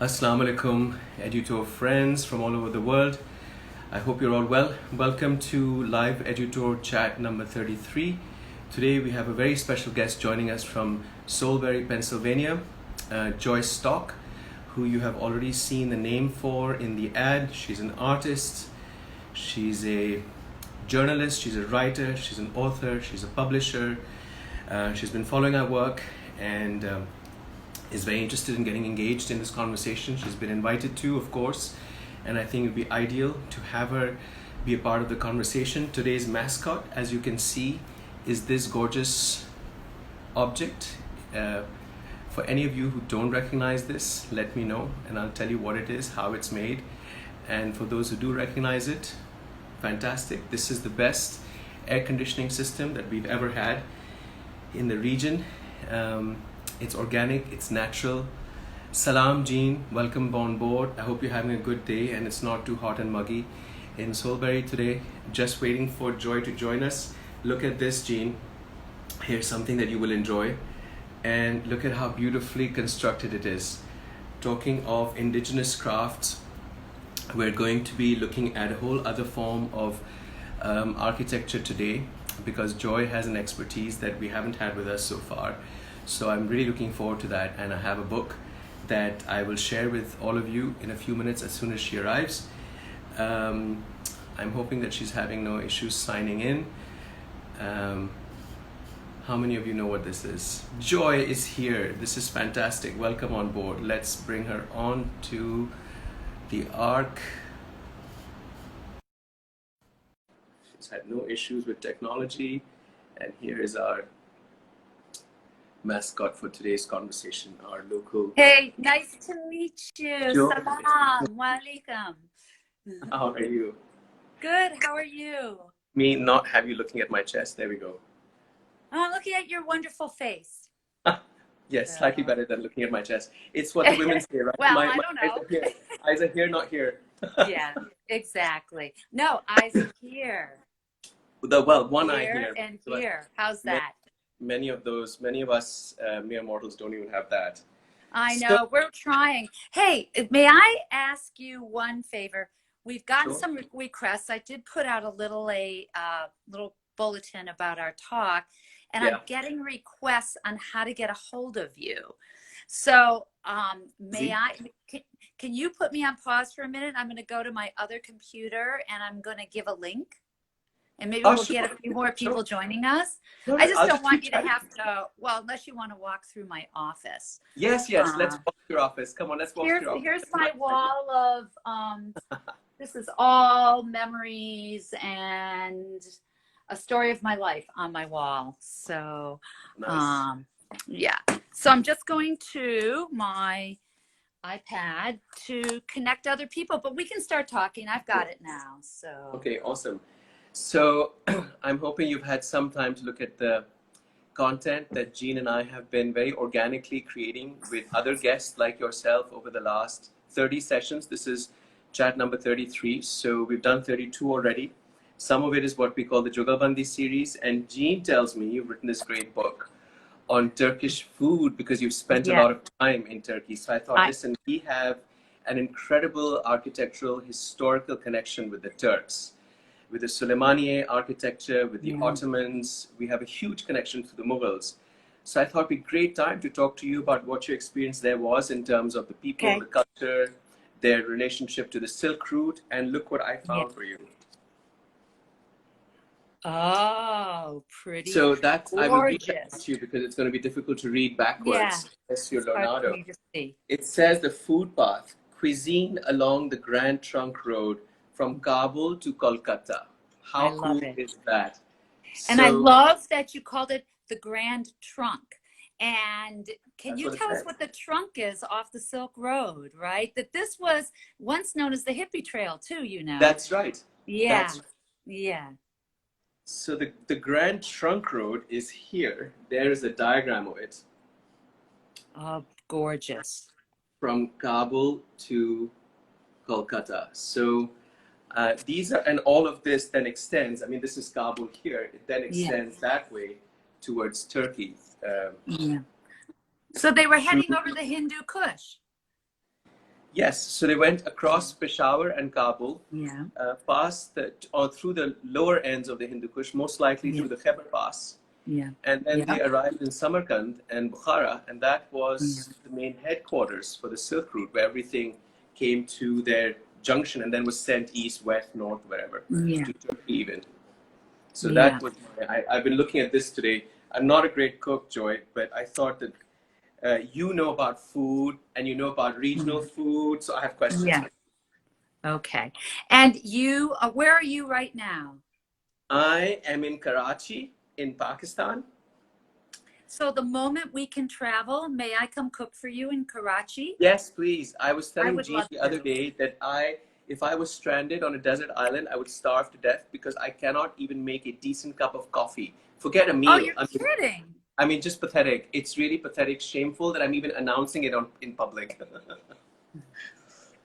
Assalamu alaikum, Edutor friends from all over the world. I hope you're all well. Welcome to live Edutor chat number 33. Today we have a very special guest joining us from Soulbury, Pennsylvania, Joy Stocke, who you have already seen the name for in the ad. She's an artist, she's a journalist, she's a writer, she's an author, she's a publisher. She's been following our work and is very interested in getting engaged in this conversation. She's been invited to, of course, and I think it would be ideal to have her be a part of the conversation. Today's mascot, as you can see, is this gorgeous object. For any of you who don't recognize this, let me know and I'll tell you what it is, how it's made. And for those who do recognize it, fantastic. This is the best air conditioning system that we've ever had in the region. It's organic, it's natural. Salam Jean, welcome on board. I hope you're having a good day and it's not too hot and muggy in Soulbury today. Just waiting for Joy to join us. Look at this, Jean. Here's something that you will enjoy. And look at how beautifully constructed it is. Talking of indigenous crafts, we're going to be looking at a whole other form of architecture today, because Joy has an expertise that we haven't had with us so far. So I'm really looking forward to that, and I have a book that I will share with all of you in a few minutes as soon as she arrives. I'm hoping that she's having no issues signing in. How many of you know what this is? Joy is here. This is fantastic. Welcome on board. Let's bring her on to the arc. She's had no issues with technology, and here is our mascot for today's conversation, our local. Hey, nice to meet you. Joy. Salam, wa alaikum. How are you? Good, how are you? Me not have you looking at my chest. There we go. Oh, looking at your wonderful face. Yes, slightly better than looking at my chest. It's what the women say, right? Well, I don't know. Eyes are here, not here. Yeah, exactly. No, eyes are here. Well, one eye Here here. and here. How's that? Many of us mere mortals don't even have that. I know, we're trying. Hey, may I ask you one favor? We've gotten some requests. I did put out a little bulletin about our talk, and I'm getting requests on how to get a hold of you. So can you put me on pause for a minute? I'm going to go to my other computer and I'm going to give a link. And maybe we'll get a few more people joining us. No, I just don't want you to have to, well, unless you want to walk through my office. Yes, let's walk your office. Come on, let's walk your office. Here's my wall of, this is all memories and a story of my life on my wall. So, nice. Yeah. So I'm just going to my iPad to connect other people, but we can start talking. I've got it now. So. Okay, awesome. So I'm hoping you've had some time to look at the content that Jean and I have been very organically creating with other guests like yourself over the last 30 sessions. This is chat number 33. So we've done 32 already. Some of it is what we call the Jugalbandi series. And Jean tells me you've written this great book on Turkish food because you've spent a lot of time in Turkey. So I thought, listen, we have an incredible architectural, historical connection with the Turks. With the Suleymaniye architecture, with the Ottomans, we have a huge connection to the Mughals. So I thought it'd be a great time to talk to you about what your experience there was in terms of the people, the culture, their relationship to the Silk Route, and look what I found for you. Oh, pretty. So that's gorgeous. I will read that to you because it's going to be difficult to read backwards. Unless you're Leonardo. It says the food path, cuisine along the Grand Trunk Road from Kabul to Kolkata. How cool is that? And I love that you called it the Grand Trunk. And can you tell us what the trunk is off the Silk Road, right? That this was once known as the hippie trail too, you know. That's right. Yeah. That's right. Yeah. So the Grand Trunk Road is here. There is a diagram of it. Oh, gorgeous. From Kabul to Kolkata. So these are, and all of this then extends. I mean, this is Kabul here. It then extends that way towards Turkey. So they were heading over the Hindu Kush. Yes, so they went across Peshawar and Kabul, Yeah. past or through the lower ends of the Hindu Kush, most likely Yeah. through the Khyber Pass, Yeah. and then Yeah. they arrived in Samarkand and Bukhara, and that Yeah. was the main headquarters for the Silk Route, where everything came to their junction and then was sent east, west, north, wherever, Yeah. to Turkey even. So Yeah. that was I've been looking at this today. I'm not a great cook, Joy, but I thought that you know about food and you know about regional food, so I have questions Yeah. for you. Okay. And you, where are you right now? I am in Karachi, in Pakistan. So the moment we can travel, may I come cook for you in Karachi? Yes, please. I was I telling would Jean love the other to. day that if I was stranded on a desert island, I would starve to death because I cannot even make a decent cup of coffee. Forget a Oh, meal. you're kidding. I mean, just pathetic. It's really pathetic, shameful that I'm even announcing it in public.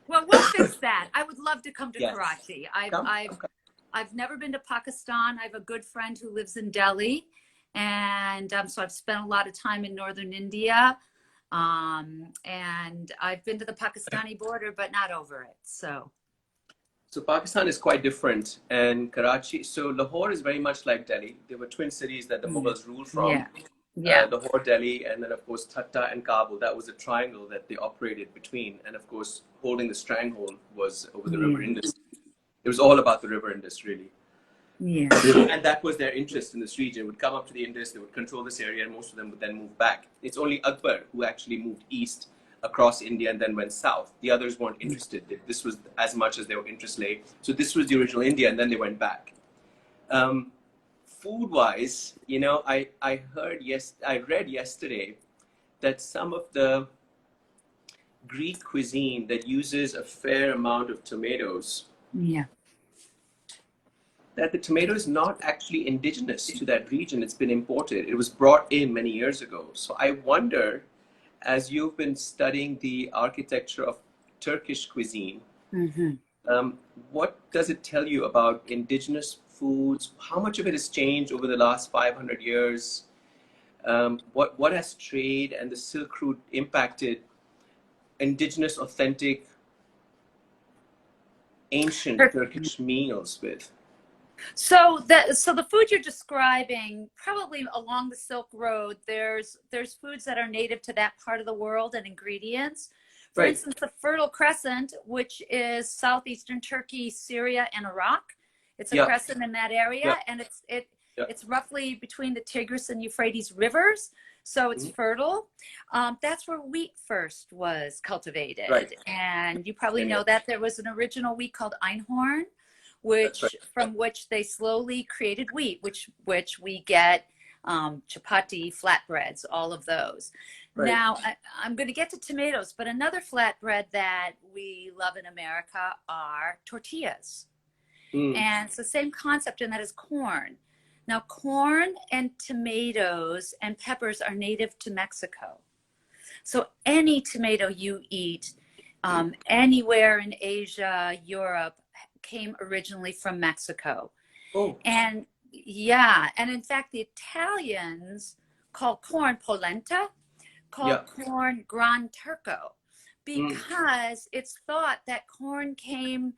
Well, we'll fix that. I would love to come to Yes. Karachi. Come. Okay. I've never been to Pakistan. I have a good friend who lives in Delhi, and so I've spent a lot of time in northern India, and I've been to the Pakistani border, but not over it. So So Pakistan is quite different, and Karachi. So Lahore is very much like Delhi. They were twin cities that the yeah, Mughals ruled from. yeah, yeah, Lahore, Delhi, and then of course Thatta and Kabul. That was a triangle that they operated between, and of course holding the stranglehold was over the river yeah, Indus. It was all about the river Indus, really. yeah, And that was their interest in this region. It would come up to the Indus, they would control this area, and most of them would then move back. It's only Akbar who actually moved east across India and then went south. The others weren't interested. This was as much as their interest lay. So this was the original India, and then they went back. Um, Food-wise, I read yesterday that some of the Greek cuisine that uses a fair amount of tomatoes, yeah. that the tomato is not actually indigenous to that region. It's been imported. It was brought in many years ago. So I wonder, as you've been studying the architecture of Turkish cuisine, Mm-hmm. what does it tell you about indigenous foods? How much of it has changed over the last 500 years? What has trade and the Silk Route impacted indigenous, authentic, ancient Turkish meals with? So the food you're describing, probably along the Silk Road, there's foods that are native to that part of the world and ingredients. For Right. instance, the Fertile Crescent, which is southeastern Turkey, Syria, and Iraq. It's a Yeah. crescent in that area, Yeah. and Yeah. it's roughly between the Tigris and Euphrates rivers, so it's Mhm. fertile. That's where wheat first was cultivated, Right. and you probably Yeah. know that there was an original wheat called Einhorn, That's right. from which they slowly created wheat, which we get chapati, flatbreads, all of those. Right. Now, I'm going to get to tomatoes, but another flatbread that we love in America are tortillas. Mm. And it's the same concept, and that is corn. Now, corn and tomatoes and peppers are native to Mexico. So any tomato you eat anywhere in Asia, Europe, came originally from Mexico. Oh. And yeah, and in fact, the Italians call corn polenta, call Yeah. corn gran turco, Mm. because it's thought that corn came,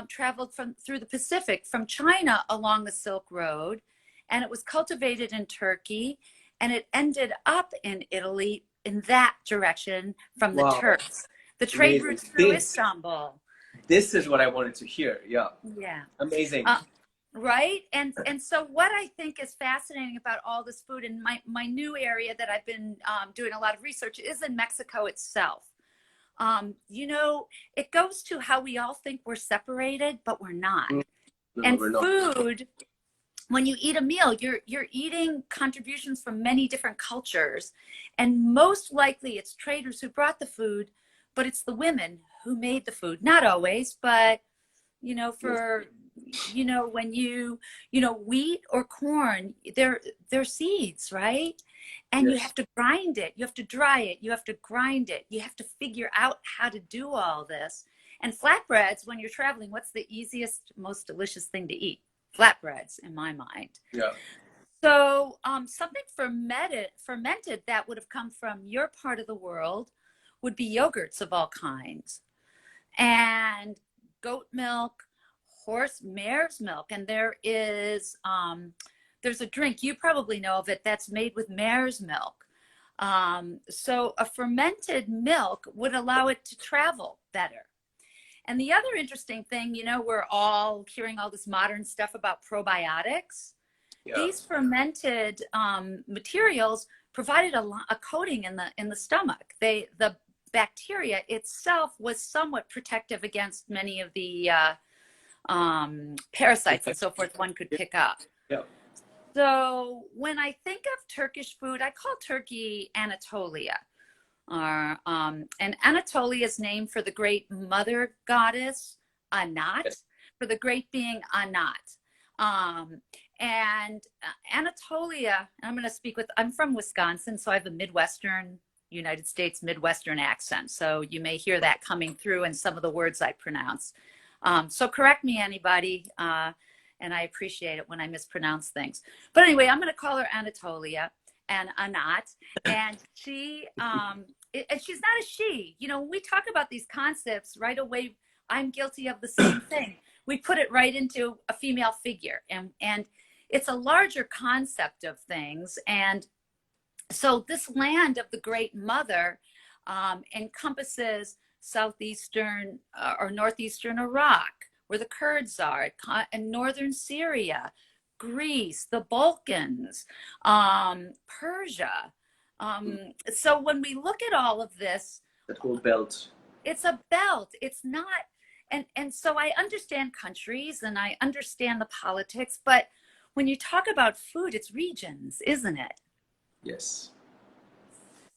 traveled through the Pacific from China along the Silk Road, and it was cultivated in Turkey, and it ended up in Italy in that direction from the Wow. Turks. The trade Amazing. routes through Istanbul. This is what I wanted to hear. Yeah. Yeah. Amazing. Right. And so what I think is fascinating about all this food, and my new area that I've been doing a lot of research, is in Mexico itself. It goes to how we all think we're separated, but we're not. No, And we're not. food, when you eat a meal, you're eating contributions from many different cultures, and most likely it's traders who brought the food, but it's the women who made the food. Not always, but for when wheat or corn, they're seeds, right? And you Yes. have to grind it, you have to dry it, you have to grind it, you have to figure out how to do all this. And flatbreads, when you're traveling, what's the easiest, most delicious thing to eat? Flatbreads, in my mind. Yeah. So something fermented that would have come from your part of the world would be yogurts of all kinds. and goat milk, mare's milk. And there's a drink, you probably know of it, that's made with mare's milk. So a fermented milk would allow it to travel better. And the other interesting thing, we're all hearing all this modern stuff about probiotics. Yeah. These fermented materials provided a coating in the stomach. The bacteria itself was somewhat protective against many of the parasites and so forth one could pick up. Yeah. So when I think of Turkish food, I call Turkey Anatolia. And Anatolia is named for the great mother goddess Anat, for the great being Anat. And Anatolia, I'm from Wisconsin, so I have a Midwestern, United States Midwestern accent. So you may hear that coming through in some of the words I pronounce. So correct me, anybody, and I appreciate it when I mispronounce things. But anyway, I'm going to call her Anatolia and Anat, and she's not a she. When we talk about these concepts, right away, I'm guilty of the same thing. We put it right into a female figure, and it's a larger concept of things. And so this land of the Great Mother encompasses southeastern or northeastern Iraq, where the Kurds are, and northern Syria, Greece, the Balkans, Persia. So when we look at all of this, that whole belt, it's a belt. It's not, and so I understand countries and I understand the politics, but when you talk about food, it's regions, isn't it? Yes.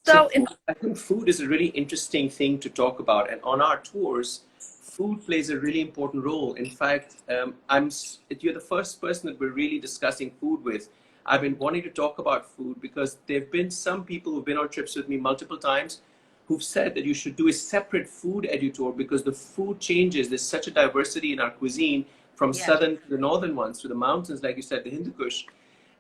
So I think food is a really interesting thing to talk about, and on our tours, food plays a really important role. In fact, you're the first person that we're really discussing food with. I've been wanting to talk about food because there've been some people who've been on trips with me multiple times who've said that you should do a separate food edutour because the food changes. There's such a diversity in our cuisine, from southern to the northern ones, to the mountains, like you said, the Hindu Kush.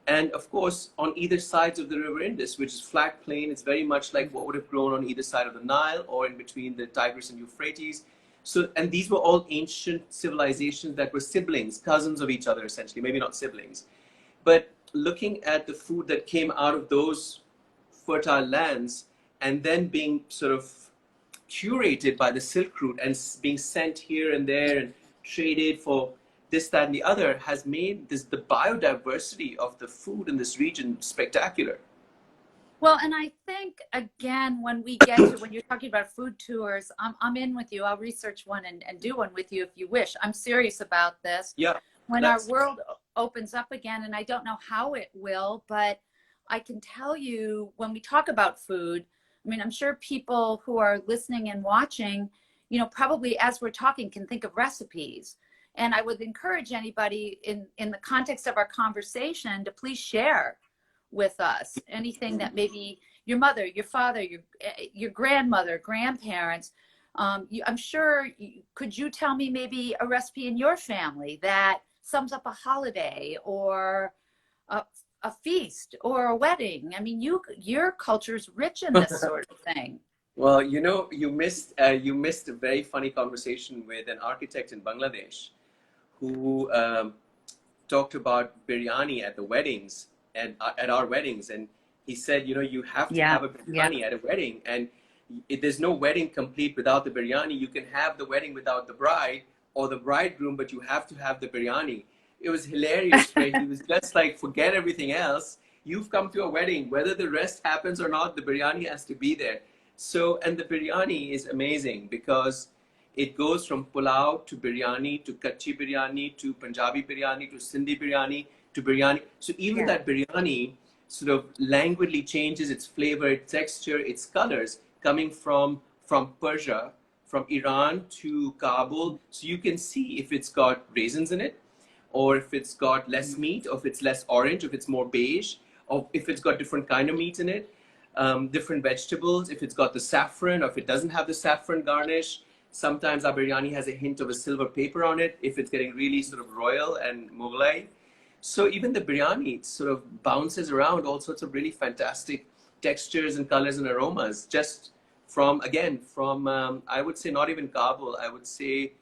And of course, on either sides of the river Indus, which is flat plain, it's very much like what would have grown on either side of the Nile or in between the Tigris and Euphrates. So, and these were all ancient civilizations that were siblings, cousins of each other, essentially, maybe not siblings. But looking at the food that came out of those fertile lands and then being sort of curated by the Silk Route and being sent here and there and traded for this, that, and the other has made the biodiversity of the food in this region spectacular. Well, and I think, again, when you're talking about food tours, I'm in with you. I'll research one and do one with you if you wish. I'm serious about this. Yeah. When our world opens up again, and I don't know how it will, but I can tell you when we talk about food, I mean, I'm sure people who are listening and watching, probably as we're talking can think of recipes. And I would encourage anybody in the context of our conversation to please share with us anything that maybe your mother, your father, your grandmother, grandparents. I'm sure, could you tell me maybe a recipe in your family that sums up a holiday or a feast or a wedding? I mean, your culture's rich in this sort of thing. Well, you missed a very funny conversation with an architect in Bangladesh who talked about biryani at the weddings and at our weddings, and he said, you have to have a biryani at a wedding, and there's no wedding complete without the biryani. You can have the wedding without the bride or the bridegroom, but you have to have the biryani. It was hilarious, right? He was just like, forget everything else. You've come to a wedding, whether the rest happens or not, the biryani has to be there. So, and the biryani is amazing because it goes from pulao to biryani to kachi biryani to Punjabi biryani to Sindhi biryani to biryani. So even that biryani sort of languidly changes its flavor, its texture, its colors, coming from Persia, from Iran to Kabul. So you can see if it's got raisins in it, or if it's got less meat, or if it's less orange, if it's more beige, or if it's got different kind of meat in it, different vegetables, if it's got the saffron, or if it doesn't have the saffron garnish. Sometimes our biryani has a hint of a silver paper on it, if it's getting really sort of royal and Mughlai. So even the biryani sort of bounces around all sorts of really fantastic textures and colors and aromas just I would say not even Kabul. I would say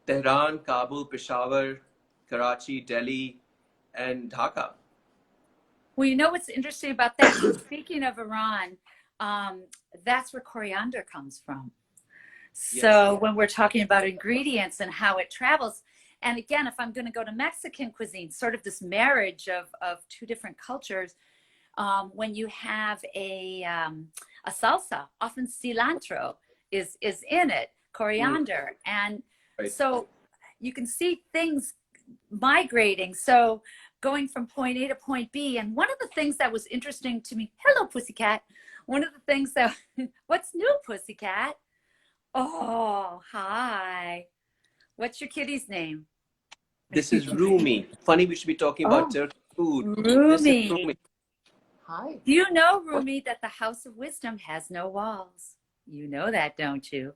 Tehran, Kabul, Peshawar, Karachi, Delhi, and Dhaka. Well, you know what's interesting about that? Speaking of Iran, that's where coriander comes from. So Yes. when we're talking about ingredients and how it travels, and again, if I'm going to go to Mexican cuisine, sort of this marriage of two different cultures, when you have a salsa, often cilantro is in it, coriander, and Right. so you can see things migrating. So going from point A to point B, and one of the things that was interesting to me, hello, pussycat. One of the things that, what's new, pussycat? Oh, hi. What's your kitty's name? This is Rumi. Funny, we should be talking about Oh, Turkish food. This is Rumi. Rumi. Hi. Do you know, Rumi, that the House of Wisdom has no walls? You know that, don't you?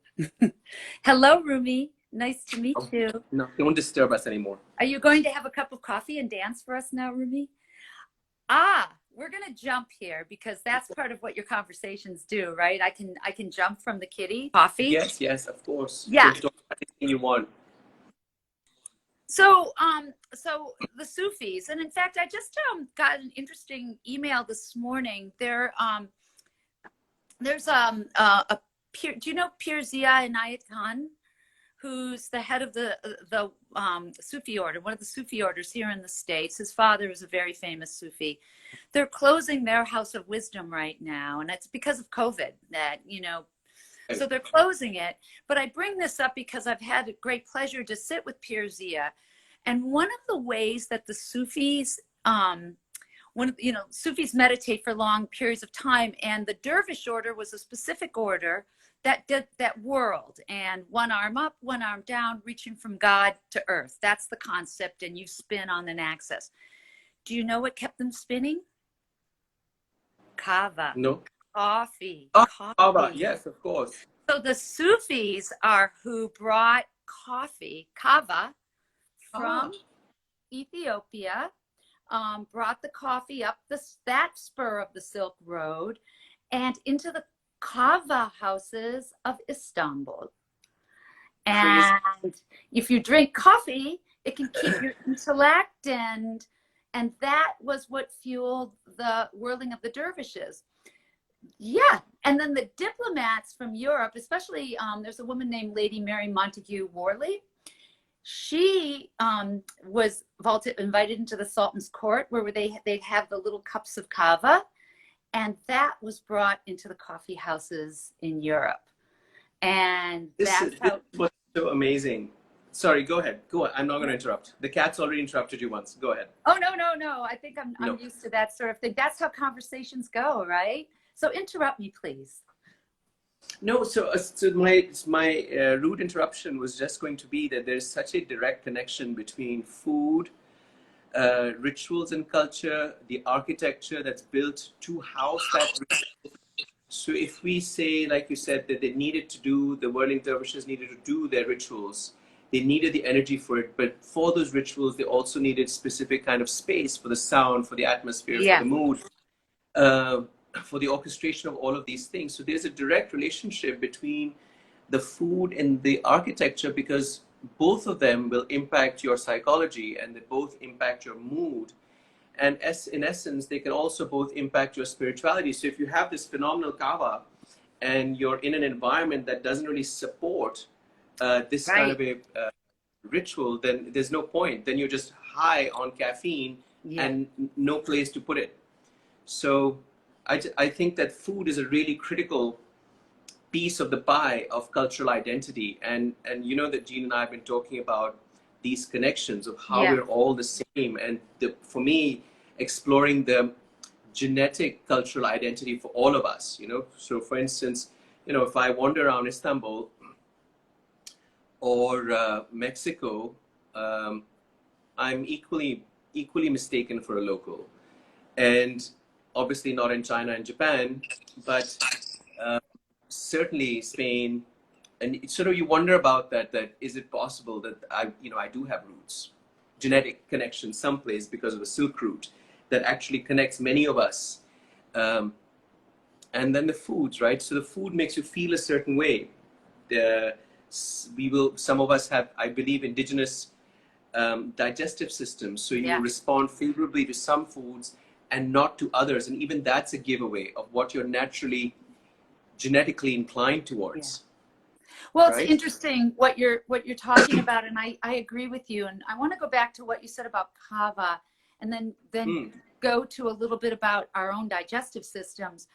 Hello, Rumi. Nice to meet you. No, don't disturb us anymore. Are you going to have a cup of coffee and dance for us now, Rumi? We're going to jump here because that's part of what your conversations do, right? I can jump from the kitty coffee. Yes, of course. Yeah. You talk about anything you want. So the Sufis, and in fact, I just got an interesting email this morning. There's do you know Pir Zia Inayat Khan, who's the head of the Sufi order, one of the Sufi orders here in the States. His father is a very famous Sufi. They're closing their House of Wisdom right now, and it's because of COVID that, so they're closing it. But I bring this up because I've had a great pleasure to sit with Pir Zia. And one of the ways that the Sufis, Sufis meditate for long periods of time, and the dervish order was a specific order that did that whirled, and one arm up, one arm down, reaching from God to earth. That's the concept, and you spin on an axis. Do you know what kept them spinning? Kahwa. No. Coffee. Kahwa. Yes, of course. So the Sufis are who brought kahwa, from Ethiopia, brought the coffee up that spur of the Silk Road and into the Kahwa houses of Istanbul. And if you drink coffee, it can keep your intellect, and that was what fueled the whirling of the dervishes. Yeah, and then the diplomats from Europe, especially there's a woman named Lady Mary Montague Worley. She was invited into the Sultan's court where they'd have the little cups of kahwa, and that was brought into the coffee houses in Europe. And this was so amazing. Sorry, go ahead. Go on. I'm not going to interrupt. The cat's already interrupted you once. Go ahead. Oh, no. I think I'm used to that sort of thing. That's how conversations go, right? So interrupt me, please. No, so my rude interruption was just going to be that there's such a direct connection between food, rituals and culture, the architecture that's built to house that ritual. So if we say, like you said, that the whirling dervishes needed to do their rituals, they needed the energy for it, but for those rituals, they also needed specific kind of space for the sound, for the atmosphere, for the mood, for the orchestration of all of these things. So there's a direct relationship between the food and the architecture, because both of them will impact your psychology and they both impact your mood. And in essence, they can also both impact your spirituality. So if you have this phenomenal kahwa and you're in an environment that doesn't really support this kind of a ritual, then there's no point. Then you're just high on caffeine and no place to put it. So I think that food is a really critical piece of the pie of cultural identity. And you know that Jean and I have been talking about these connections of how we're all the same. And for me, exploring the genetic cultural identity for all of us, So for instance, if I wander around Istanbul or Mexico, I'm equally mistaken for a local. And obviously not in China and Japan, but certainly Spain. And sort of you wonder about that is it possible that I do have roots, genetic connection someplace because of the Silk Route that actually connects many of us And then the foods, right? So the food makes you feel a certain way. The, some of us have, I believe, indigenous digestive systems. So you Yeah. respond favorably to some foods and not to others. And even that's a giveaway of what you're naturally genetically inclined Yeah. towards, Well, it's right? interesting what you're talking about, and I agree with you. And I want to go back to what you said about kava, and then Mm. go to a little bit about our own digestive systems.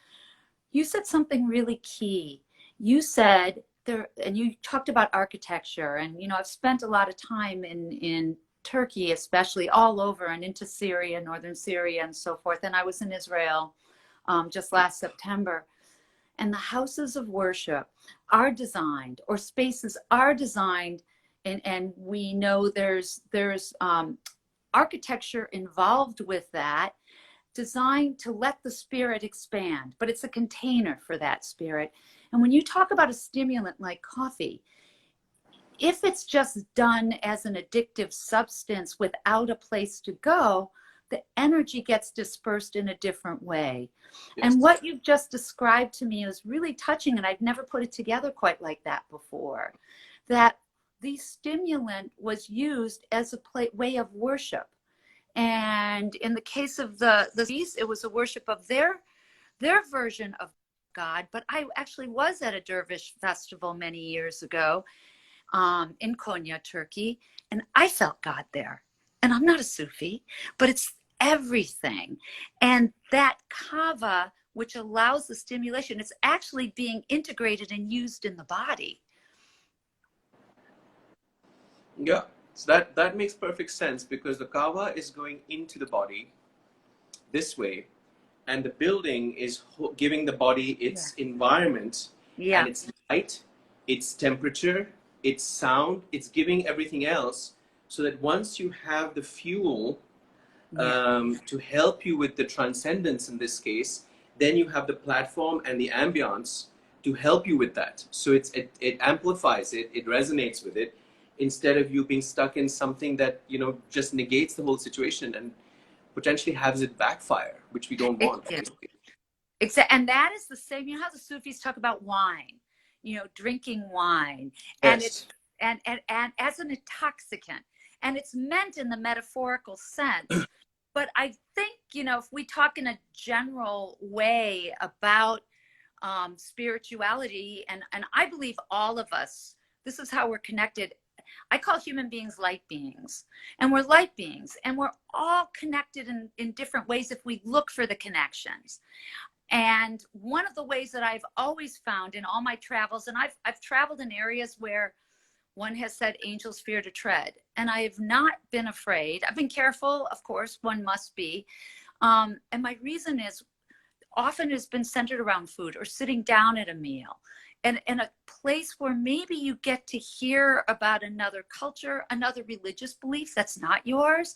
You said something really key. You said there, and you talked about architecture, and I've spent a lot of time in Turkey, especially all over, and into Syria, northern Syria, and so forth. And I was in Israel just last September. And the houses of worship are designed, or spaces are designed, and we know there's architecture involved with that, designed to let the spirit expand, but it's a container for that spirit. And when you talk about a stimulant like coffee, if it's just done as an addictive substance without a place to go, the energy gets dispersed in a different way. Yes. And what you've just described to me is really touching, and I've never put it together quite like that before, that the stimulant was used as a way of worship. And in the case of the East, it was a worship of their version of God. But I actually was at a dervish festival many years ago in Konya, Turkey, and I felt God there. And I'm not a Sufi, but it's everything. And that kava, which allows the stimulation, it's actually being integrated and used in the body. Yeah, so that makes perfect sense, because the kava is going into the body this way, and the building is giving the body its environment, and its light, its temperature, its sound. It's giving everything else, so that once you have the fuel to help you with the transcendence in this case, then you have the platform and the ambience to help you with that. So it amplifies it, it resonates with it, instead of you being stuck in something that just negates the whole situation and potentially has it backfire, which we don't want. Exactly. And that is the same, how the Sufis talk about wine, drinking wine, and Yes. it's and as an intoxicant, and it's meant in the metaphorical sense. But I think, if we talk in a general way about spirituality, and I believe all of us, this is how we're connected. I call human beings light beings, and we're light beings, and we're all connected in different ways if we look for the connections. And one of the ways that I've always found in all my travels, and I've traveled in areas where one has said angels fear to tread, and I have not been afraid. I've been careful, of course, one must be. And my reason is often has been centered around food or sitting down at a meal, and in a place where maybe you get to hear about another culture, another religious belief that's not yours.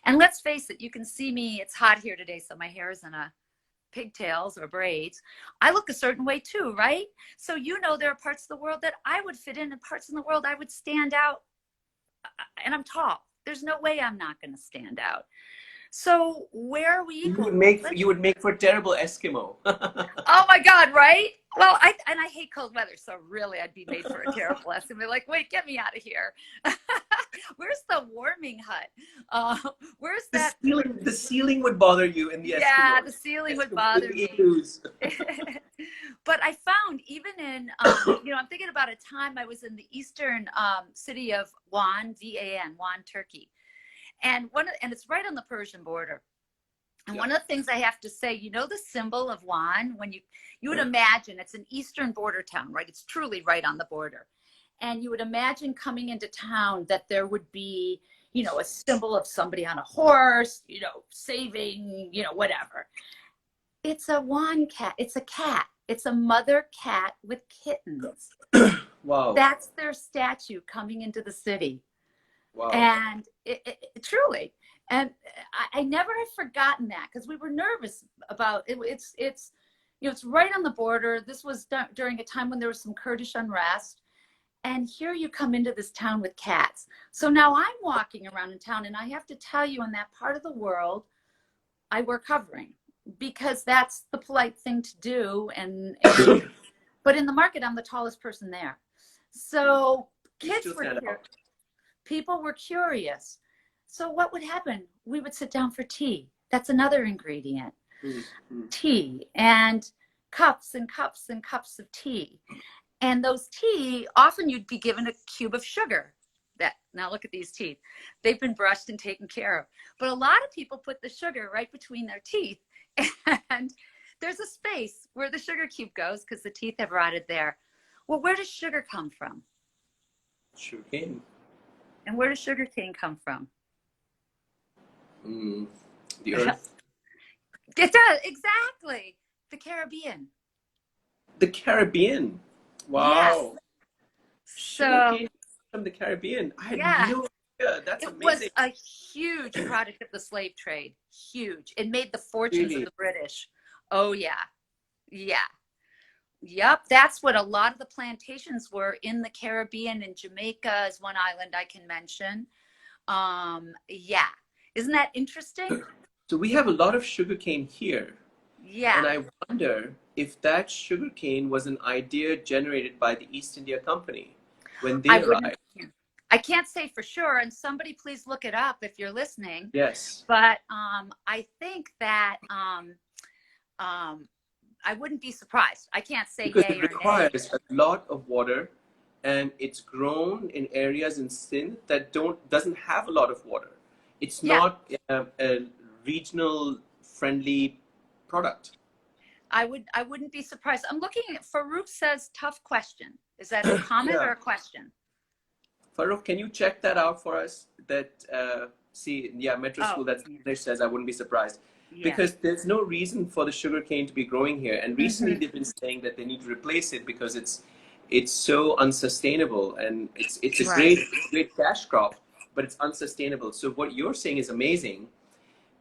And let's face it, you can see me, it's hot here today, so my hair is in a pigtails or braids. I look a certain way too, right? So there are parts of the world that I would fit in, and parts in the world I would stand out. And I'm tall. There's no way I'm not going to stand out. So where are we equal? You would make for a terrible Eskimo. Oh my God, right? Well, I hate cold weather, so really I'd be made for a terrible Eskimo. Like, wait, get me out of here. Where's the warming hut? Where's that? The ceiling would bother you in the Eskimo. Yeah, the ceiling would bother me. But I found even in, I'm thinking about a time I was in the eastern city of Van, V-A-N, Van, Turkey. And it's right on the Persian border. And one of the things I have to say, the symbol of Van, when you would imagine it's an eastern border town, right? It's truly right on the border. And you would imagine coming into town that there would be, a symbol of somebody on a horse, saving, whatever. It's a Van cat. It's a cat. It's a mother cat with kittens. Wow. That's their statue coming into the city. Wow. And it truly, and I never have forgotten that, because we were nervous about it. It's right on the border. This was during a time when there was some Kurdish unrest. And here you come into this town with cats. So now I'm walking around in town, and I have to tell you, in that part of the world, I wear covering. because that's the polite thing to do. But in the market, I'm the tallest person there. So kids were here. People were curious. So what would happen? We would sit down for tea. That's another ingredient. Mm-hmm. Tea and cups and cups and cups of tea. And those tea, often you'd be given a cube of sugar. Now look at these teeth. They've been brushed and taken care of. But a lot of people put the sugar right between their teeth. And there's a space where the sugar cube goes because the teeth have rotted there. Well, where does sugar come from? Sugar cane. And where does sugar cane come from? The earth. It does, exactly. The Caribbean. The Caribbean. Wow. Yes. Sugar cane from the Caribbean. I had no idea. That's amazing. It was a huge product of the slave trade. Huge. It made the fortunes of the British. Oh, yeah. Yeah. Yep. That's what a lot of the plantations were in the Caribbean, and Jamaica is one island I can mention. Yeah. Isn't that interesting? So we have a lot of sugarcane here. Yeah. And I wonder if that sugarcane was an idea generated by the East India Company when they arrived. I can't say for sure, and somebody please look it up if you're listening. Yes. But I think that I wouldn't be surprised. I can't say because yay it requires a lot of water, and it's grown in areas in Sindh that doesn't have a lot of water. It's not a regional friendly product. I wouldn't be surprised. I'm looking at Farouk says tough question. Is that a comment or a question? Farouk, can you check that out for us? That Metro School that says I wouldn't be surprised. Yeah. Because there's no reason for the sugar cane to be growing here. And recently they've been saying that they need to replace it because it's so unsustainable, and it's a great cash crop, but it's unsustainable. So what you're saying is amazing,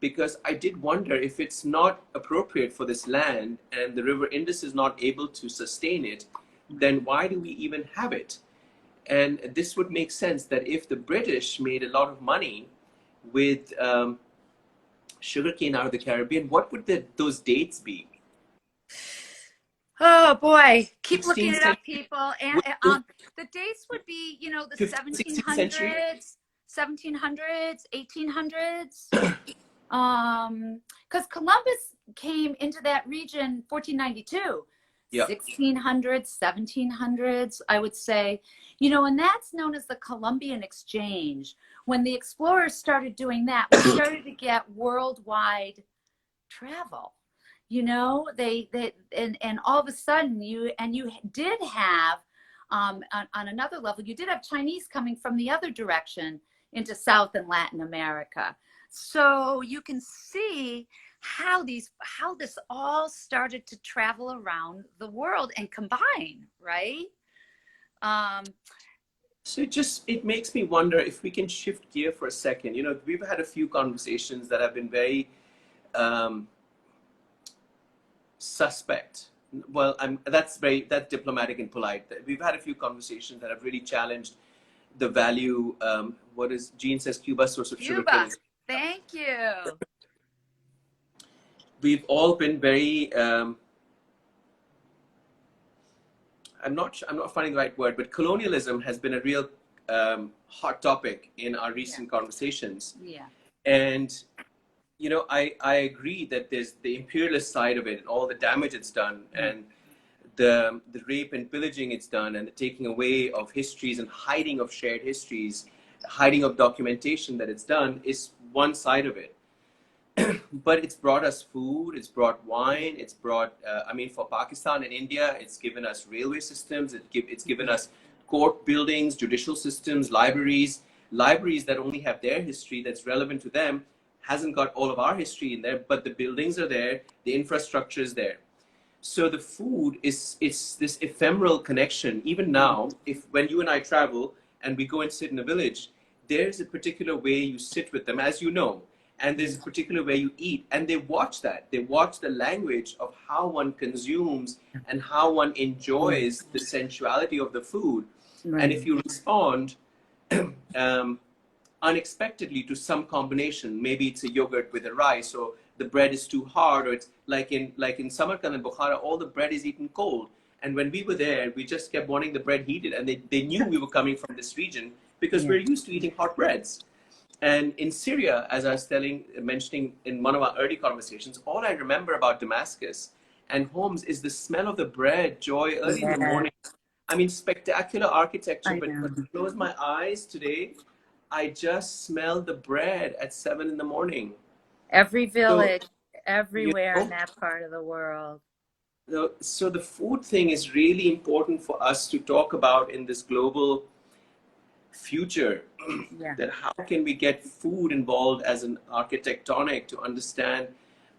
because I did wonder if it's not appropriate for this land and the River Indus is not able to sustain it, then why do we even have it? And this would make sense that if the British made a lot of money with sugarcane out of the Caribbean, what would those dates be? Oh boy, keep looking it up, people. And the dates would be, the 1700s, 1800s. Because Columbus came into that region 1492. 1600s, 1700s, I would say, and that's known as the Columbian Exchange. When the explorers started doing that, we started to get worldwide travel. They and all of a sudden you did have on another level, you did have Chinese coming from the other direction into South and Latin America. So you can see how this all started to travel around the world and combine, right? So it makes me wonder if we can shift gear for a second. We've had a few conversations that have been very suspect. Well, that's diplomatic and polite. We've had a few conversations that have really challenged the value. What is Jean says? Cuba source of sugar cane. Thank you. We've all been very. I'm not finding the right word, but colonialism has been a real hot topic in our recent conversations. Yeah. And I agree that there's the imperialist side of it and all the damage it's done, and the rape and pillaging it's done, and the taking away of histories and hiding of shared histories, hiding of documentation that it's done is one side of it. But it's brought us food, it's brought wine, it's brought, for Pakistan and India, it's given us railway systems, it's given us court buildings, judicial systems, libraries that only have their history that's relevant to them, hasn't got all of our history in there, but the buildings are there, the infrastructure is there. So the food it's this ephemeral connection. Even now, when you and I travel and we go and sit in a village, there's a particular way you sit with them, as you know. And there's a particular way you eat, and they watch that. They watch the language of how one consumes and how one enjoys the sensuality of the food. Right. And if you respond unexpectedly to some combination, maybe it's a yogurt with a rice, or the bread is too hard, or it's like in Samarkand and Bukhara, all the bread is eaten cold. And when we were there, we just kept wanting the bread heated, and they knew we were coming from this region because Yeah. we're used to eating hot breads. And in Syria, as I was mentioning in one of our early conversations, all I remember about Damascus and Homs is the smell of the bread, Joy, early in the Yeah, morning. I mean, spectacular architecture, I but when know. I close my eyes today, I just smell the bread at 7 in the morning. Every So, village, you everywhere in know, that part of the world. so the food thing is really important for us to talk about in this global future. Yeah. That how can we get food involved as an architectonic to understand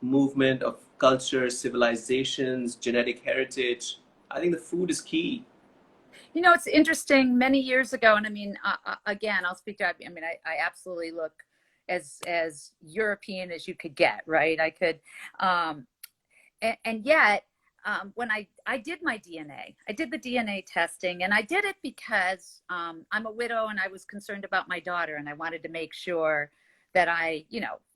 movement of cultures, civilizations, genetic heritage. I think the food is key. You know, it's interesting. Many years ago, and I mean, again, I'll speak to. I mean, I absolutely look as European as you could get, right? I could, and yet, when I did my DNA, I did the DNA testing, and I did it because I'm a widow, and I was concerned about my daughter, and I wanted to make sure that I,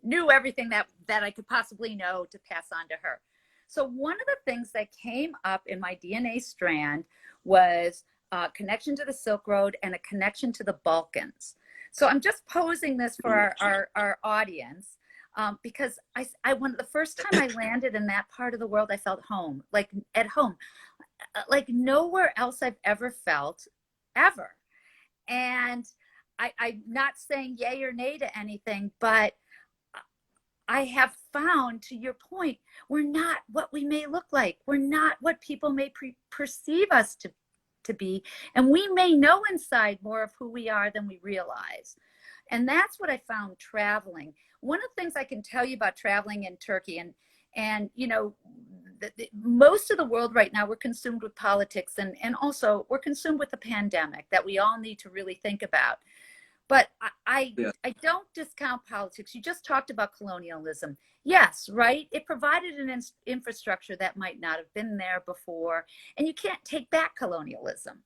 knew everything that I could possibly know to pass on to her. So one of the things that came up in my DNA strand was a connection to the Silk Road and a connection to the Balkans. So I'm just posing this for our audience, because when the first time I landed in that part of the world, I felt home, like at home, like nowhere else I've ever felt, ever. And I'm not saying yay or nay to anything, but I have found, to your point, we're not what we may look like. We're not what people may perceive us to be. And we may know inside more of who we are than we realize. And that's what I found traveling. One of the things I can tell you about traveling in Turkey, and most of the world right now, we're consumed with politics, and also we're consumed with the pandemic that we all need to really think about. But I don't discount politics. You just talked about colonialism. Yes, right? It provided an infrastructure that might not have been there before, and you can't take back colonialism.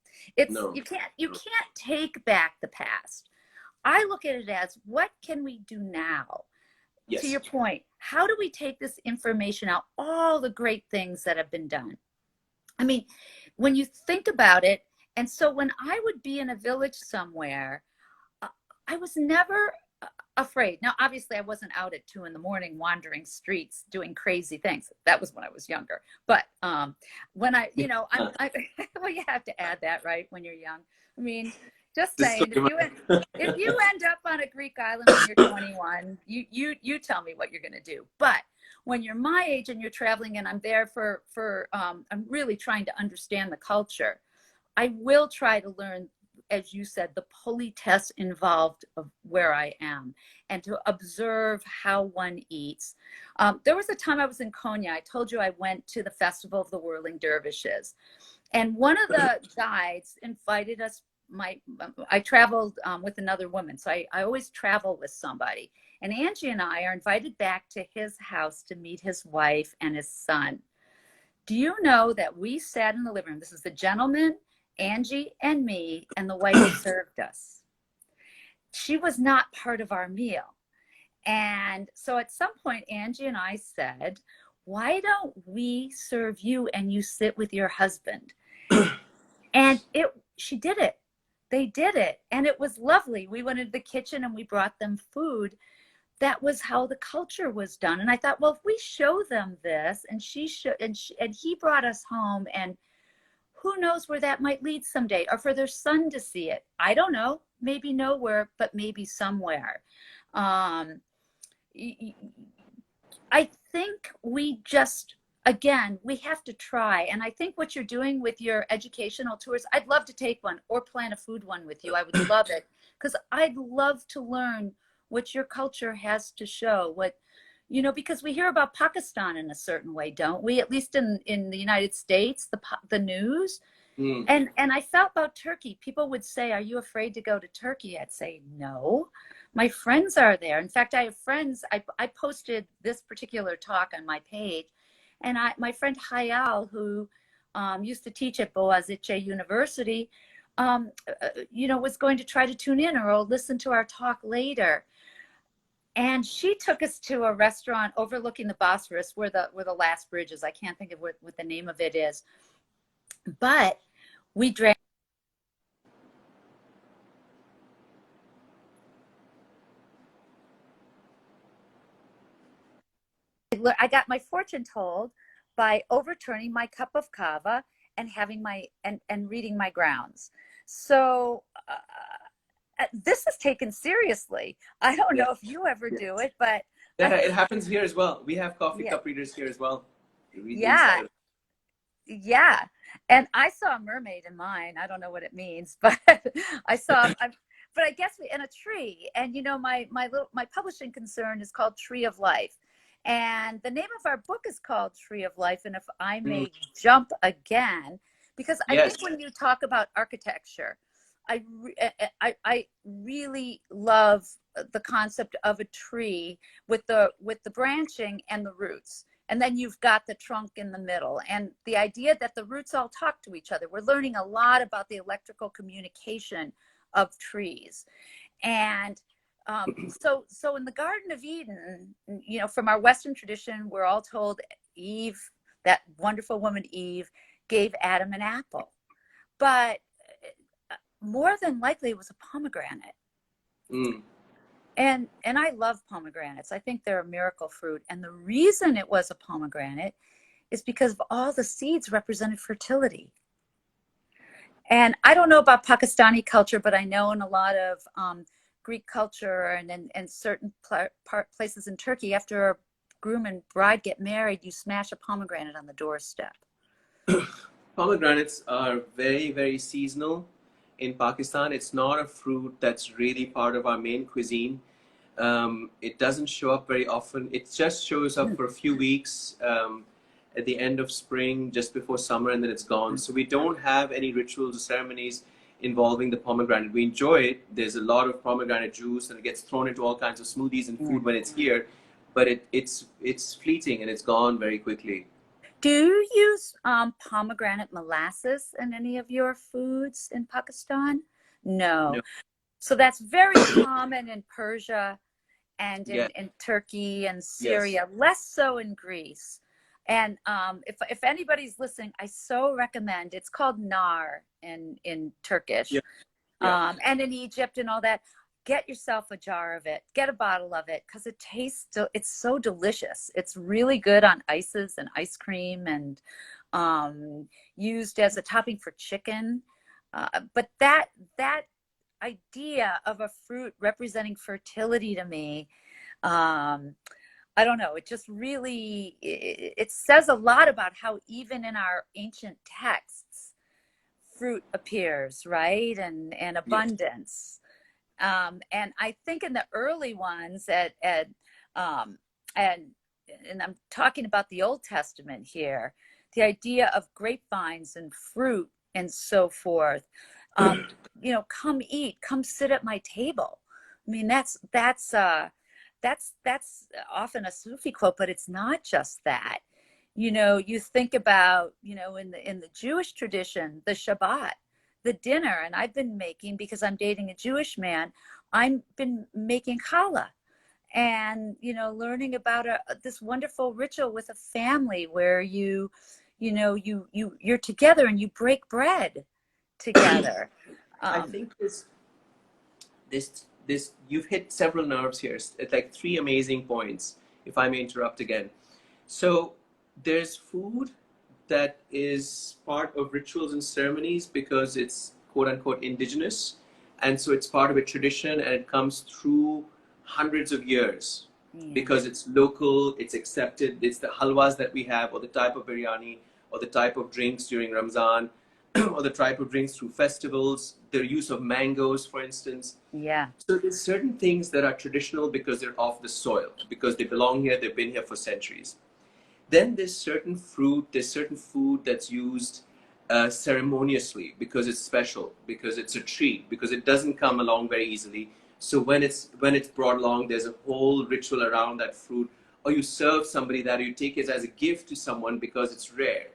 No. You can't take back the past. I look at it as, what can we do now? Yes. To your point, how do we take this information out, all the great things that have been done? I mean, when you think about it, and so when I would be in a village somewhere, I was never afraid. Now, obviously, I wasn't out at 2 a.m. wandering streets doing crazy things. That was when I was younger. But when well, you have to add that, right? When you're young. I mean, just saying, if you end up on a Greek island when you're 21, you tell me what you're going to do. But when you're my age and you're traveling, and I'm there for I'm really trying to understand the culture, I will try to learn, as you said, the politesse involved of where I am, and to observe how one eats. There was a time I was in Konya. I told you I went to the festival of the whirling dervishes, and one of the guides invited us. I traveled with another woman, so I always travel with somebody. And Angie and I are invited back to his house to meet his wife and his son. Do you know that we sat in the living room? This is the gentleman, Angie, and me, and the wife served us. She was not part of our meal. And so at some point, Angie and I said, why don't we serve you and you sit with your husband? And she did it. They did it. And it was lovely. We went into the kitchen and we brought them food. That was how the culture was done. And I thought, well, if we show them this, and and he brought us home, and who knows where that might lead someday, or for their son to see it. I don't know, maybe nowhere, but maybe somewhere. I think again, we have to try. And I think what you're doing with your educational tours, I'd love to take one or plan a food one with you. I would love it, because I'd love to learn what your culture has to show, because we hear about Pakistan in a certain way, don't we? At least in the United States, the news. And I felt about Turkey. People would say, are you afraid to go to Turkey? I'd say, no. My friends are there. In fact, I have friends. I posted this particular talk on my page. And my friend Hayal, who used to teach at Boğaziçi University, was going to try to tune in or listen to our talk later. And she took us to a restaurant overlooking the Bosphorus where the last bridge is. I can't think of what the name of it is. But we drank. I got my fortune told by overturning my cup of kahwa and having and reading my grounds. So this is taken seriously. I don't Yeah. know if you ever do Yes. it, but Yeah, it happens here as well. We have coffee yeah, cup readers here as well. You read the inside yeah, of yeah. And I saw a mermaid in mine. I don't know what it means, but I saw. But I guess in a tree. And you know, my publishing concern is called Tree of Life, and the name of our book is called Tree of Life. And if I Mm. may jump again, because I Yes. think when you talk about architecture, I really love the concept of a tree with the branching and the roots, and then you've got the trunk in the middle, and the idea that the roots all talk to each other. We're learning a lot about the electrical communication of trees. And so in the Garden of Eden, you know, from our Western tradition, we're all told Eve, that wonderful woman Eve, gave Adam an apple, but more than likely it was a pomegranate. Mm. And I love pomegranates. I think they're a miracle fruit. And the reason it was a pomegranate is because of all the seeds represented fertility. And I don't know about Pakistani culture, but I know in a lot of Greek culture and certain places in Turkey, after a groom and bride get married, you smash a pomegranate on the doorstep. Pomegranates are very, very seasonal in Pakistan. It's not a fruit that's really part of our main cuisine. It doesn't show up very often. It just shows up for a few weeks at the end of spring, just before summer, and then it's gone. So we don't have any rituals or ceremonies involving the pomegranate. We enjoy it. There's a lot of pomegranate juice, and it gets thrown into all kinds of smoothies and food when it's here. But it's fleeting and it's gone very quickly. Do you use pomegranate molasses in any of your foods in Pakistan? No. No. So that's very common in Persia and Yeah. in Turkey and Yes. Syria, less so in Greece. And if anybody's listening, I so recommend. It's called nar in Turkish, Yeah. Yeah. and in Egypt and all that. Get yourself a jar of it. Get a bottle of it because it tastes. It's so delicious. It's really good on ices and ice cream, and used as a topping for chicken. But that idea of a fruit representing fertility to me, I don't know, it just really it says a lot about how even in our ancient texts fruit appears, right? And Yes. abundance. And I think in the early ones um, and and I'm talking about the Old Testament here, the idea of grapevines and fruit and so forth. Um, you know, come eat, come sit at my table. I mean, that's often a Sufi quote, but it's not just that. You know, you think about, you know, in the Jewish tradition, the Shabbat, the dinner, and I've been making, because I'm dating a Jewish man, I've been making challah, and you know, learning about this wonderful ritual with a family where you know, you're together and you break bread together. I um, think this you've hit several nerves here. It's like three amazing points, if I may interrupt again. So there's food that is part of rituals and ceremonies because it's quote unquote indigenous, and so it's part of a tradition and it comes through hundreds of years yeah, because it's local, it's accepted. It's the halwas that we have, or the type of biryani, or the type of drinks during Ramzan, or the type of drinks through festivals, the use of mangoes, for instance. yeah, So there's certain things that are traditional because they're of the soil, because they belong here, they've been here for centuries. Then there's certain food that's used ceremoniously because it's special, because it's a treat, because it doesn't come along very easily. So when it's brought along, there's a whole ritual around that fruit, or you serve somebody that, or you take it as a gift to someone because it's rare.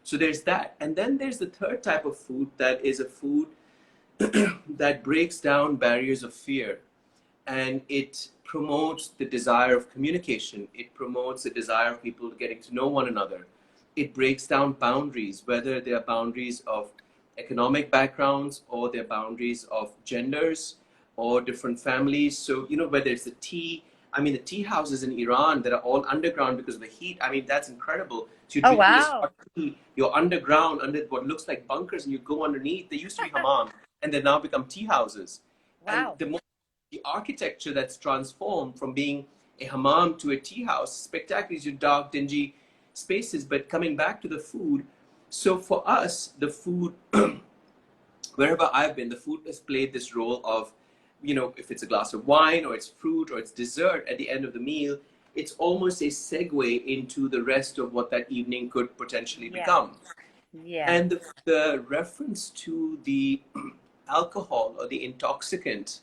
So there's that, and then there's the third type of food that is a food that breaks down barriers of fear, and promotes the desire of communication. It promotes the desire of people getting to know one another. It breaks down boundaries, whether they are boundaries of economic backgrounds or they're boundaries of genders or different families. So, you know, whether it's the tea, I mean, the tea houses in Iran that are all underground because of the heat, I mean, that's incredible. So you're Oh, drinking this wow. hot tea, you're underground under what looks like bunkers, and you go underneath. They used to be hammam, and they now become tea houses. And Wow. the architecture that's transformed from being a hammam to a tea house, spectacular, is your dark, dingy spaces. But coming back to the food, so for us, the food, wherever I've been, the food has played this role of, you know, if it's a glass of wine or it's fruit or it's dessert at the end of the meal, it's almost a segue into the rest of what that evening could potentially Yeah. become. Yeah. And the reference to the alcohol or the intoxicant